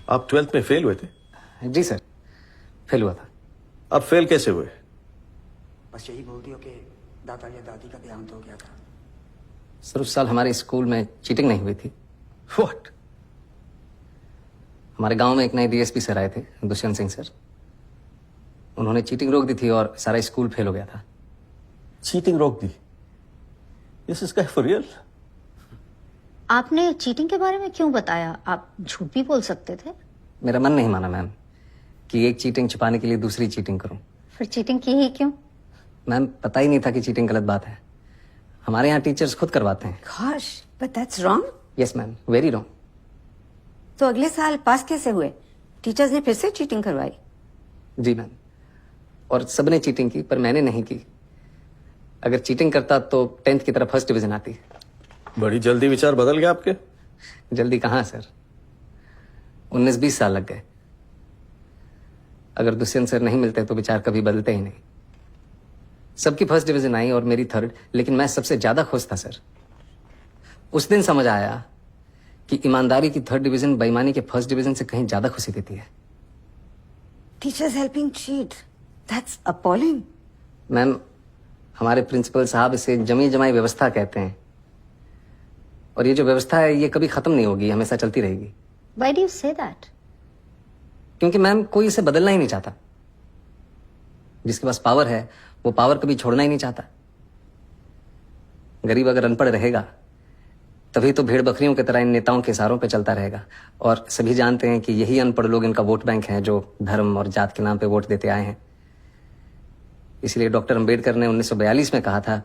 आप 12th में fail हुए थे? जी सर, फेल हुआ था। अब फेल कैसे हुए? बस यही बोल दियो कि दादा या दादी का देहांत हो गया था। सर उस साल हमारे स्कूल में चीटिंग नहीं हुई थी। व्हाट? हमारे गांव में एक नए डीएसपी सर आए थे, दुष्यंत सिंह सर। उन्होंने चीटिंग रोक दी थी और सारा स्कूल फेल हो गया था। चीटिंग रोक दी? This is for real? आपने चीटिंग के बारे में क्यों बताया? आप झूठ भी बोल सकते थे। मेरा मन नहीं माना मैम कि एक चीटिंग छुपाने के लिए दूसरी चीटिंग करूं। फिर चीटिंग की ही क्यों? मैम पता ही नहीं था कि चीटिंग गलत बात है। हमारे यहाँ टीचर्स खुद करवाते हैं। Gosh, but that's wrong. Yes ma'am, very wrong. तो अगले साल पास कैसे हुए? टीचर्स ने फिर से चीटिंग करवाई? जी मैम, और सबने चीटिंग की पर मैंने नहीं की। अगर चीटिंग करता तो 10th की तरह फर्स्ट डिवीजन आती। बड़ी जल्दी विचार बदल गए आपके। जल्दी कहाँ सर, 19-20 साल लग गए। अगर दुष्यंत सर नहीं मिलते तो विचार कभी बदलते ही नहीं। सबकी फर्स्ट डिवीजन आई और मेरी थर्ड, लेकिन मैं सबसे ज्यादा खुश था सर। उस दिन समझ आया कि ईमानदारी की थर्ड डिवीजन बेईमानी के फर्स्ट डिवीजन से कहीं ज्यादा खुशी देती है। Teachers helping cheat. That's appalling. Ma'am हमारे प्रिंसिपल साहब इसे जमी जमाई व्यवस्था कहते हैं, और ये जो व्यवस्था है ये कभी खत्म नहीं होगी, हमेशा चलती रहेगी। Why do you say that? क्योंकि मैम कोई इसे बदलना ही नहीं चाहता। जिसके पास पावर है वो पावर कभी छोड़ना ही नहीं चाहता। गरीब अगर अनपढ़ रहेगा तभी तो भेड़ बकरियों की तरह इन नेताओं के इशारों पे चलता रहेगा, और सभी जानते हैं कि यही अनपढ़ लोग इनका वोट बैंक है जो धर्म और जात के नाम पे वोट देते आए हैं। इसलिए डॉक्टर अंबेडकर ने 1942 में कहा था,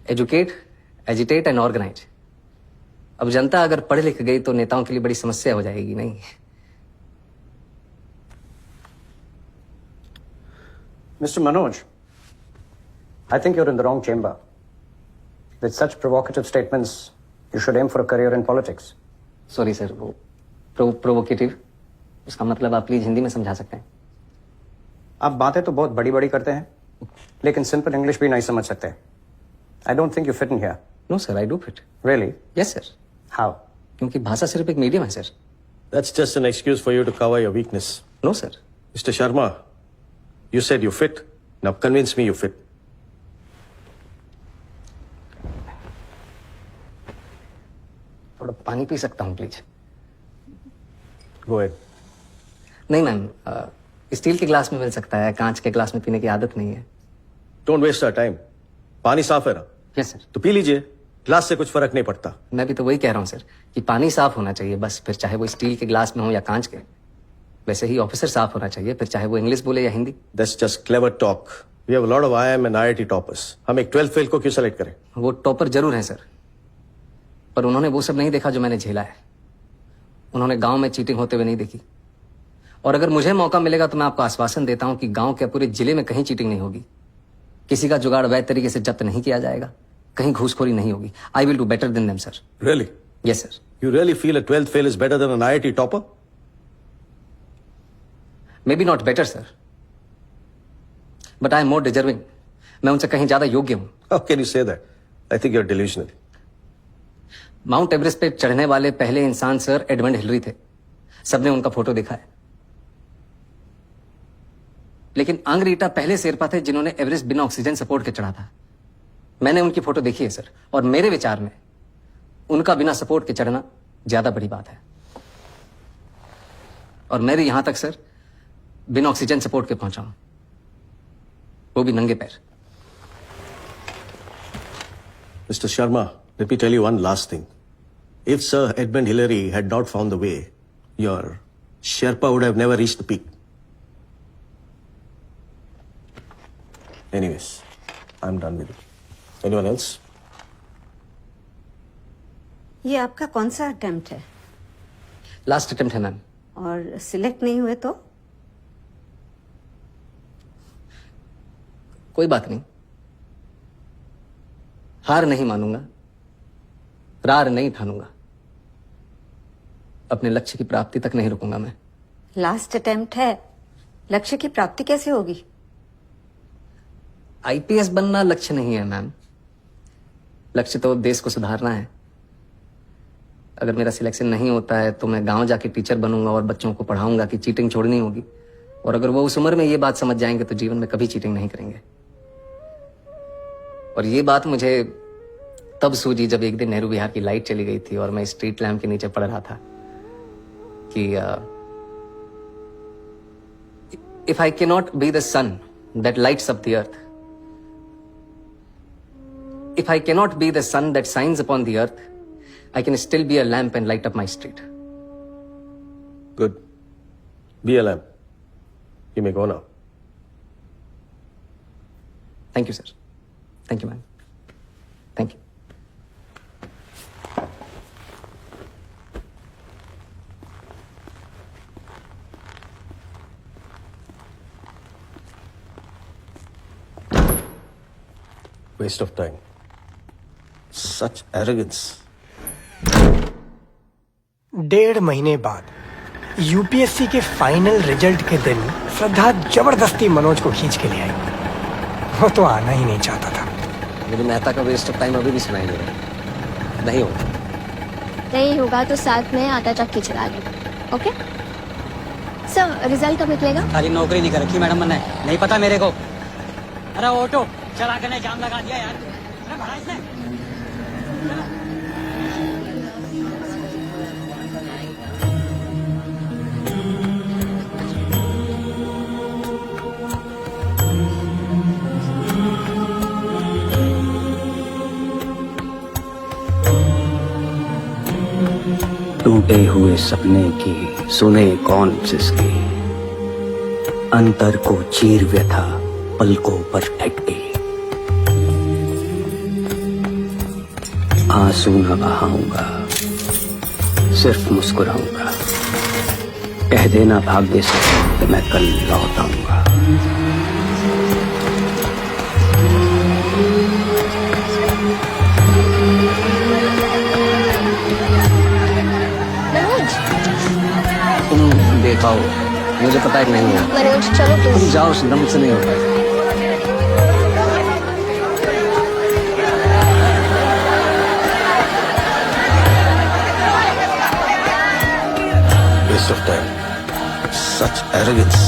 एजुकेट, एजिटेट एंड ऑर्गेनाइज। अब जनता अगर पढ़ लिख गई तो नेताओं के लिए बड़ी समस्या हो जाएगी। नहीं Mr. Manoj, I think you're in the wrong chamber. With such provocative statements, you should aim for a career in politics. Sorry sir, वो प्रोवोकेटिव, उसका मतलब आप प्लीज हिंदी में समझा सकते हैं? आप बातें तो बहुत बड़ी बड़ी करते हैं, लेकिन सिंपल इंग्लिश भी नहीं समझ सकते। I don't think you fit in here. No sir, I do fit. Really? Yes sir, How? क्योंकि भाषा सिर्फ एक मीडियम है sir. That's just an excuse for you to cover your weakness. No sir. Mr. Sharma, you said you fit. Now convince me you fit. थोड़ा पानी P सकता हूँ please? Go ahead. नहीं मैम, स्टील के glass में मिल सकता है, कांच के ग्लास में पीने की आदत नहीं है। Don't waste our time. पानी साफ है ना? Yes sir. तो पी लीजिए, ग्लास से कुछ फर्क नहीं पड़ता। मैं भी तो वही कह रहा हूँ सर कि पानी साफ होना चाहिए बस, फिर चाहे वो स्टील के ग्लास में हो या कांच के। वैसे ही ऑफिसर साफ होना चाहिए, फिर चाहे वो इंग्लिश बोले या Hindi. That's just clever talk. We have a lot of IIM and IIT toppers. हम एक 12th फेल को क्यों सेलेक्ट करें? वो टॉपर जरूर है सर, पर उन्होंने वो सब नहीं देखा जो मैंने झेला है। उन्होंने गांव में चीटिंग होते हुए नहीं देखी। और अगर मुझे मौका मिलेगा तो मैं आपको आश्वासन देता हूं कि गांव के पूरे जिले में कहीं चीटिंग नहीं होगी, किसी का जुगाड़ वैध तरीके से जब्त नहीं किया जाएगा, कहीं घूसखोरी नहीं होगी। I will do better than them sir. Really? Yes sir. You really feel a 12th fail is better than an IIT topper? May be not better sir, but I am more deserving. मैं उनसे कहीं ज्यादा योग्य हूं। How can you say that? I think you're delusional. Mount Everest पे चढ़ने वाले पहले इंसान सर एडमंड हिलरी थे। सबने उनका फोटो देखा है। लेकिन आंग्रीटा पहले शेरपा थे जिन्होंने एवरेस्ट बिना ऑक्सीजन सपोर्ट के चढ़ा था। मैंने उनकी फोटो देखी है सर, और मेरे विचार में उनका बिना सपोर्ट के चढ़ना ज्यादा बड़ी बात है। और मैं भी यहां तक सर बिना ऑक्सीजन सपोर्ट के पहुंचा हूं, वो भी नंगे पैर। Mr. Sharma, let me tell you one last thing. If Sir Edmund Hillary had not found the way, your Sherpa would have never reached the peak. Anyways, I'm done with it. Anyone else? ये आपका कौन सा attempt है? Last attempt है ma'am. और select नहीं हुए तो? कोई बात नहीं, हार नहीं मानूंगा, रार नहीं ठानूंगा, अपने लक्ष्य की प्राप्ति तक नहीं रुकूंगा मैं। लास्ट अटेम्प्ट है, लक्ष्य की प्राप्ति कैसे होगी? आईपीएस बनना लक्ष्य नहीं है मैम, लक्ष्य तो देश को सुधारना है। अगर मेरा सिलेक्शन नहीं होता है तो मैं गांव जाके टीचर बनूंगा और बच्चों को पढ़ाऊंगा कि चीटिंग छोड़नी होगी। और अगर वो उस उम्र में ये बात समझ जाएंगे तो जीवन में कभी चीटिंग नहीं करेंगे। और ये बात मुझे तब सूझी जब एक दिन नेहरू विहार की लाइट चली गई थी और मैं स्ट्रीट लैम्प के नीचे पड़ रहा था कि if I can not be the sun that lights up the earth, if I cannot be the sun that shines upon the earth, I can still be a lamp and light up my street. Good. Be a lamp. You may go now. Thank you, sir. Thank you, ma'am. Thank you. Waste of time. Such arrogance. 1.5 महीने बाद UPSC के final result के दिन श्रद्धा जबरदस्ती मनोज को खींच के ले आई। वो तो आना ही नहीं चाहता था। मुझे मेहता का वेस्ट ऑफ टाइम अभी भी सुनाई दे रहा है। नहीं होगा। नहीं होगा तो साथ में आटा चक्की चला लो। ओके सर, रिजल्ट कब निकलेगा? खाली नौकरी नहीं कर रखी मैडम मैंने, नहीं पता मेरे को। अरे ऑटो चला के जाम लगा दिया यार। अरे भड़ा इसने। टूटे हुए सपने की सुने कौन जिसकी, अंतर को चीर व्यथा पलकों पर ठहके। आंसू न बहाऊंगा, सिर्फ मुस्कुराऊंगा। कह देना भाग्य से कि मैं कल लौट आऊंगा। तुम देखाओ, मुझे पता है नहीं है। मनोज चलो तुम प्लीज। जाओ, दम से नहीं होता है। Waste of time. Such arrogance.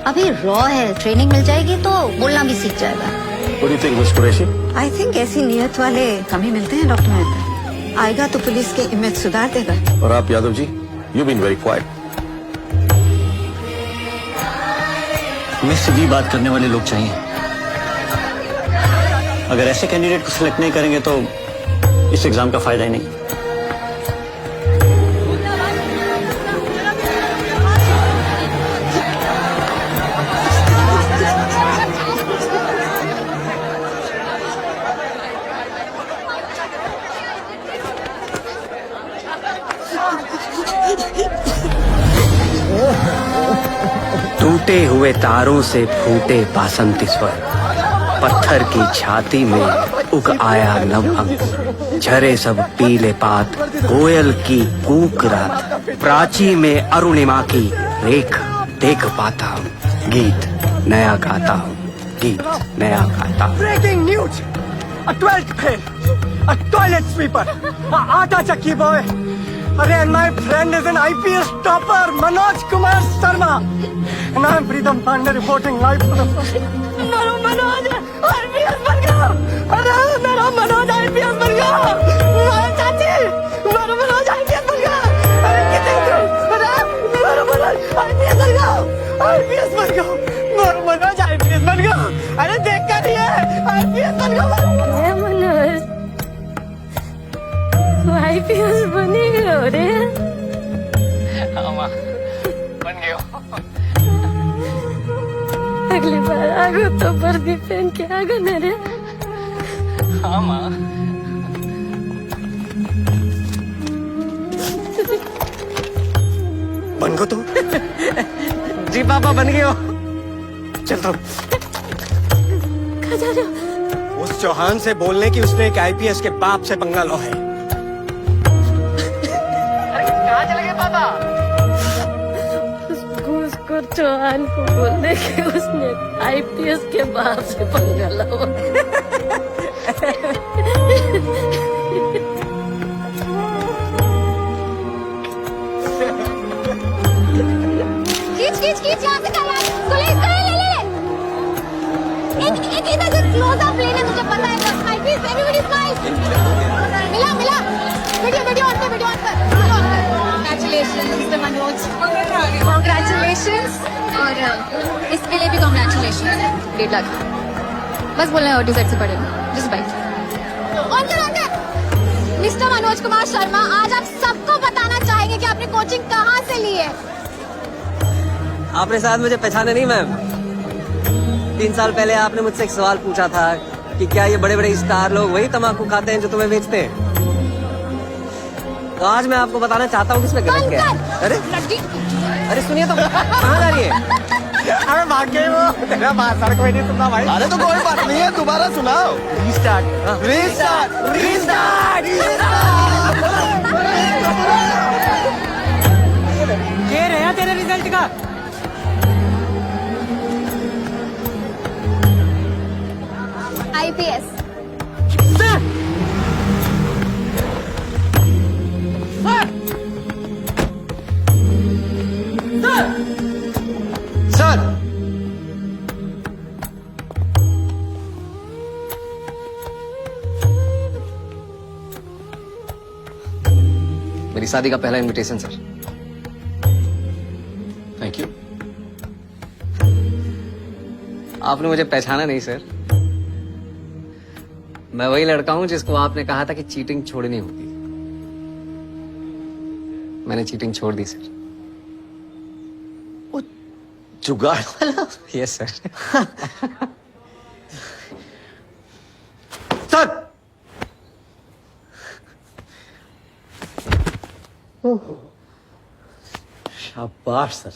अभी रॉ है, ट्रेनिंग मिल जाएगी तो बोलना भी सीख जाएगा। What do you think, Miss Qureshi? I think ऐसी नीयत वाले कम ही मिलते हैं डॉक्टर मेहता। आएगा तो पुलिस के इमेज सुधार देगा। और आप Yadav ji, you've been very quiet. हमें सीधी बात करने वाले लोग चाहिए। अगर ऐसे कैंडिडेट को सिलेक्ट नहीं करेंगे तो इस एग्जाम का फायदा ही नहीं। टूटे हुए तारों से फूटे बासंती स्वर, पत्थर की छाती में उग आया नव अंकुर। झरे सब पीले पात, कोयल की कूक रात, प्राची में अरुणिमा की रेख देख पाता हूँ। गीत नया गाता हूँ, गीत नया गाता हूँ। Breaking news, a 12th fail, a toilet sweeper, a आटा चक्की बॉय। अरे and my friend is an IPS topper, Manoj Kumar Sharma. And I'm Pritam Pandey reporting live for the first time. मेरा मनोज IPS बन गया। अरे मेरा Manoj IPS बन गया। मेरा चाची, मेरा मनोज IPS बन गया। अरे कितने अरे मेरा मनोज IPS बन गया। IPS बन गया। मेरा मनोज IPS बन गया। अरे देख कर ही है, IPS बन गया। मनोज IPS बनी हो रे। अगली बार आगो तो वर्दी पहन के आगो न रे। बन गो तो जी पापा बन गए हो। चल तो कहाँ जा रहे हो? उस चौहान से बोलने की उसने एक आईपीएस के बाप से पंगा लो है। कहाँ चले गए पापा? उसको चौहान को बोलने के उसने आईपीएस के बाप से पंगा लिया। खींच यहाँ से कर यार। इसको ले, इसको ले, ले। एक इधर से क्लोज-अप लेना, तुझे पता है। Smile please, everybody smile. मिला। वीडियो ऑन कर। Congratulations, Mr. Manoj. Congratulations. और इसके लिए भी congratulations. 1.5 लाख। बस बोलना है ऑटो सेट से पड़ेगा। Just bite. ऑन कर। मिस्टर मनोज कुमार शर्मा, आज आप सबको बताना चाहेंगे कि आपने कोचिंग कहाँ से ली है। आपने शायद मुझे पहचाने नहीं मैम। 3 साल पहले आपने मुझसे एक सवाल पूछा था कि क्या ये बड़े बड़े स्टार लोग वही तमाकू खाते हैं जो तुम्हें बेचते हैं। तो आज मैं आपको बताना चाहता हूँ किसमें गलत क्या है। अरे सुनिए तो, कहाँ जा रही है? अबे भाग गई वो, तेरा बात सड़क में नहीं सुनना भाई। अरे तो कोई बात नहीं है, दोबारा सुनाओ। रीस्टार्ट। ये रहा तेरे रिजल्ट का। IPS। सर, मेरी शादी का पहला इनविटेशन सर। Thank you. आपने मुझे पहचाना नहीं सर। मैं वही लड़का हूं जिसको आपने कहा था कि चीटिंग छोड़नी होगी। मैंने चीटिंग छोड़ दी सर। जुगाड़ वाला। Yes sir. सर, शाबाश सर।